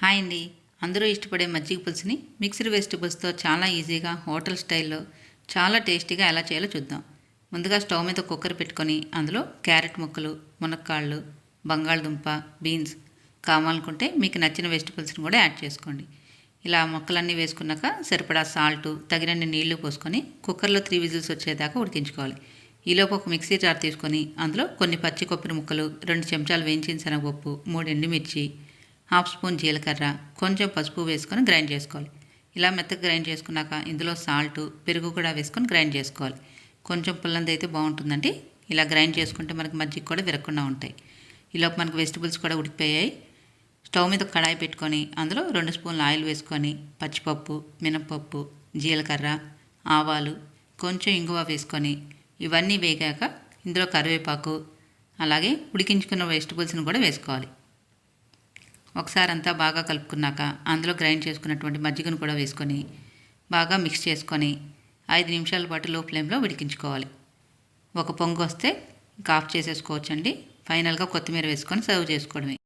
Hi అండి. అందరూ ఇష్టపడే మజ్జిగ పులుసుని మిక్స్డ్ వెజిటబుల్స్తో చాలా ఈజీగా హోటల్ స్టైల్లో చాలా టేస్టీగా ఎలా చేయాలో చూద్దాం. ముందుగా స్టవ్ మీద కుక్కర్ పెట్టుకొని అందులో క్యారెట్ ముక్కలు, మునక్కాళ్ళు, బంగాళదుంప, బీన్స్ కావాలనుకుంటే మీకు నచ్చిన వెజిటబుల్స్ని కూడా యాడ్ చేసుకోండి. ఇలా ముక్కలన్నీ వేసుకున్నాక సరిపడా సాల్టు, తగినన్ని నీళ్లు పోసుకొని కుక్కర్లో 3 విజిల్స్ వచ్చేదాకా ఉడికించుకోవాలి. ఈలోపు ఒక మిక్సీ జార్ తీసుకొని అందులో కొన్ని పచ్చి కొబ్బరి ముక్కలు, 2 చెంచాలు వేయించిన శనగపప్పు, 3 ఎండుమిర్చి, హాఫ్ స్పూన్ జీలకర్ర, కొంచెం పసుపు వేసుకొని గ్రైండ్ చేసుకోవాలి. ఇలా మెత్తగా గ్రైండ్ చేసుకున్నాక ఇందులో సాల్టు, పెరుగు కూడా వేసుకొని గ్రైండ్ చేసుకోవాలి. కొంచెం పుల్లంది అయితే బాగుంటుందండి. ఇలా గ్రైండ్ చేసుకుంటే మనకి మజ్జిగ కూడా విరగకుండా ఉంటాయి. ఈలోపు మనకు వెజిటబుల్స్ కూడా ఉడికిపోయాయి. స్టవ్ మీద కడాయి పెట్టుకొని అందులో 2 స్పూన్ల ఆయిల్ వేసుకొని పచ్చిపప్పు, మినపప్పు, జీలకర్ర, ఆవాలు, కొంచెం ఇంగువ వేసుకొని ఇవన్నీ వేగాక ఇందులో కరివేపాకు, అలాగే ఉడికించుకున్న వెజిటబుల్స్ని కూడా వేసుకోవాలి. ఒకసారి అంతా బాగా కలుపుకున్నాక అందులో గ్రైండ్ చేసుకున్నటువంటి మజ్జిగను కూడా వేసుకొని బాగా మిక్స్ చేసుకొని 5 నిమిషాల పాటు లో ఫ్లేమ్లో ఉడికించుకోవాలి. ఒక పొంగు వస్తే ఇంకా ఆఫ్ చేసేసుకోవచ్చండి. ఫైనల్గా కొత్తిమీర వేసుకొని సర్వ్ చేసుకోవడమే.